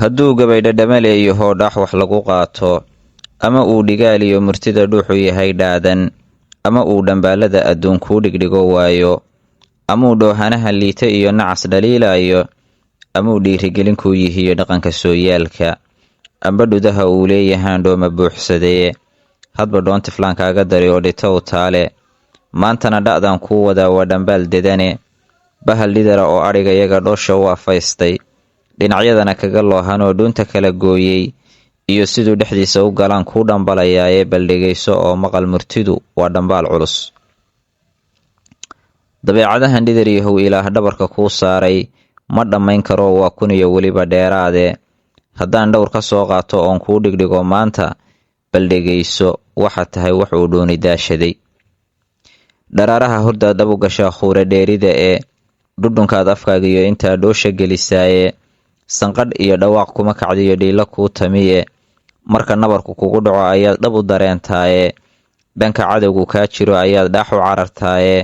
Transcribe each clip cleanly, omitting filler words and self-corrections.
hadduu gabaydha dhamaleeyo hoodhax wax lagu qaato ama uu dhigaaliyo murtida dhuuxu yahay dhaadan ama uu dhambaalada adduun kuu dhigdhigo waayo amauu dhoohanaha liita iyo nacas dhaliilaayo amauu dhiirigelin kuu yihiyo dhaqanka sooyaalka amba dhudaha uu leeyahaan dhooma buuxsadee hadba dhoonti flaankaaga dari oo dhitow taale maantana dha'dan kuu wadaa waa dhambaal dedane bahal dhidara oo adhiga yaga dhoosha u afaystay dhinacyadana kaga loohanoo dhuunta kala gooyey iyo siduu dhexdiisa u galaan kuu dhambalayaaye baldhegayso oo maqal murtidu waa dhambaal culus dabeecadahan dhidar yahow ilaah dhabarka kuu saaray ma dhammayn karo waa kun iyo weliba dheeraade haddaan dhowr ka soo qaato oon kuu dhigdhigo maanta baldhegayso waxa tahay wax uu dhooni daashaday dharaaraha hordaad dhabu gashaa khuura dheerida ee dhudhunkaad afkaaga iyo intaa dhoosha gelisaaye sanqadh iyo dhawaaq kuma kacdiyo dhiilo kuu tamiye marka nabarku kugu dhaco ayaad dhab u dareentaaye dhanka cadowgu kaa jiro ayaad dhaax u carartaaye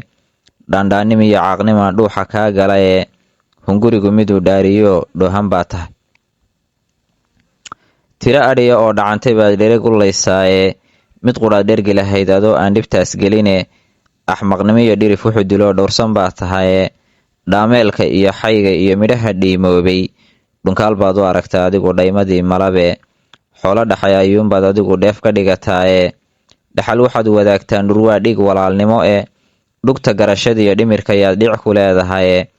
dhaandhaanim iyo caaqnima dhuuxa kaa galaye hungurigu miduu dhaariyo dhohan baa tahay tiro adhiya oo dhacantay baad dhereg u laysaaye mid qudhaad dhergi lahayd adoo aan dhibtaas geline axmaqnimo iyo dhirif wuxuu diloo dhowrsan baa tahaye dhaameelka iyo xayga iyo midhaha dhiimoobay dhunkaal baad u aragtaa adigu dhaymadii malabe xoolo dhaxay ayuunbaad adigu dheef ka dhigataaye dhaxal waxaad wadaagtaan dhurwaa dhig walaalnimo dhugta garashadiiyo dhimirkayaad dhic ku leedahaye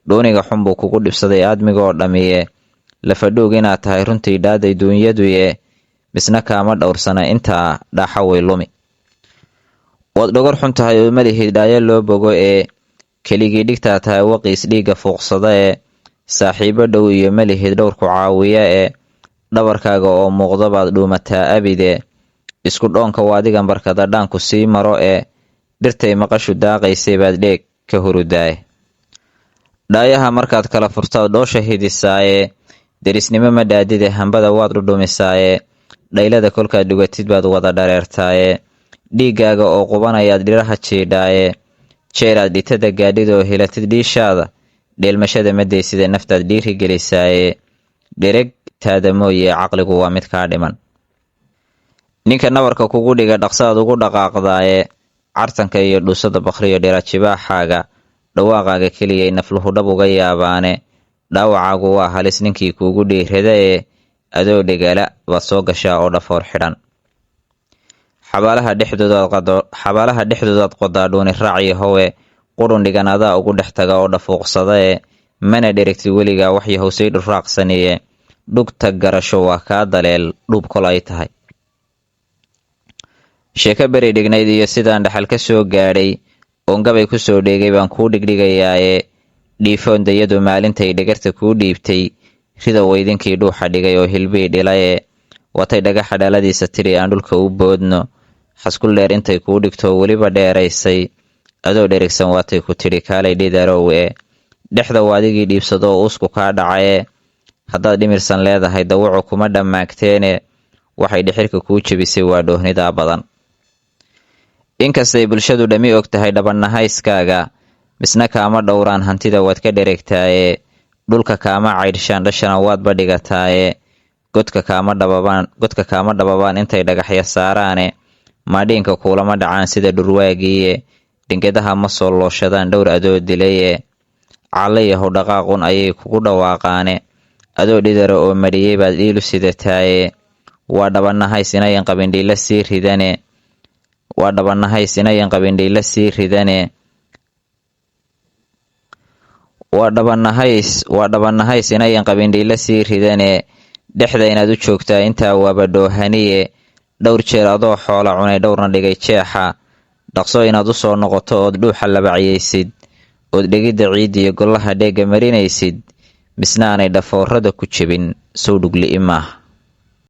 dhooniga xunbuu kugu dhibsaday aadmigoo dhammiye lafadhoog inaad tahay runtii dhaaday duunyaduye misna kaama dhowrsana intaa dhaaxa way lumi waad dhogor xun tahay oo malihid dhaayo loo bogo keligii dhigtaa tahay waqiis dhiigga fuuqsada saaxiibo dhow iyo malihid dhowrku caawiya dhabarkaaga oo muuqda baad dhuumataa abide isku dhoonka waadigan barkada dhaanku sii maro dhirtay maqashu daaqaysay baad dheeg ka hurudaaye dhaayaha markaad kala furtaad dhoosha hidisaaye derisnimo ma dhaadide hambada waad dhudhumisaaye dhaylada kolkaad dhugatid baad wada dhareertaaye dhiiggaaga oo qubanayaad dhiraha jiidhaaye jeeraad dhitada gaadhidoo hilatid dhiishaada dheelmashada madaysida naftaad dhiiri gelisaaye dhereg taada mooye caqligu waa mid kaa dhiman ninka nabarka kugu dhiga dhaqsaad ugu dhaqaaqdaaye cartanka iyo dhuusada bakriyo dhirajibaaxaaga dhawaaqaaga keliyay nafluhu dhab uga yaabaane dhaawacaagu waa halis ninkii kuugu dhiirada adoo dhegala baad soo gashaa oo dhafoor xidhan xabaalaha dhexdoodaad qodaa dhuuni raaciyo howe qurun dhigan adaa ugu dhex taga oo dhafuuqsada mana dherigtid weligaa wax yahowsay dhuraaqsaniye dhugta garasho waa kaa daleel dhuub kol ay tahay sheeko beri dhignayd iyo sidaan dhaxal ka soo gaadhay oon gabay ku soo dheegay baan kuu dhigdhigayaaye dhiifoondayadu maalintay dhegarta kuu dhiibtay rida weydinkii dhuuxa dhigay oo hilbii dhilaye watay dhagaxa dhaladiisa tiri aan dhulka u boodno xaskul dheer intay kuu dhigto weliba dheeraysay adoo dherigsan waatay ku tidhi kaalay dhidarow dhexda waadigii dhiibsadoo uusku kaa dhacaye haddaad dhimirsan leedahay dawaco kuma dhammaagteene waxay dhixirka kuu jebisay waa dhoohnidaa badan inkastay bulshadu dhammi og tahay dhabannahayskaaga misna kaama dhowraan hantida waad ka dheregtaaye dhulka kaama caydhshaan dhashana waadba dhigataaye godka kaama dhababaan intay dhagaxya saaraane maadhiinka kuulama dhacaan sida dhurwaagiiye dhingadaha ma soo looshadaan dhowr adoo dilaye callayahow dhaqaaqun ayay kugu dhawaaqaane adoo dhidara oo madhiyey baad dhiilu sidataaye waa dhabanahays inayan qabindhiila sii ridane waa dhabanahays inayan qabindhiila sii ridane dhexda inaad u joogtaa intaa waaba dhoohaniye dhowr jeer adoo xoola cunay dhowrna dhigay jeexa dhaqso inaad u soo noqoto ood dhuuxa labaciyaysid ood dhegidda ciiddiyo gollaha dheegga marinaysid misna aanay dhafoorada ku jebin sow dhugli'i maaha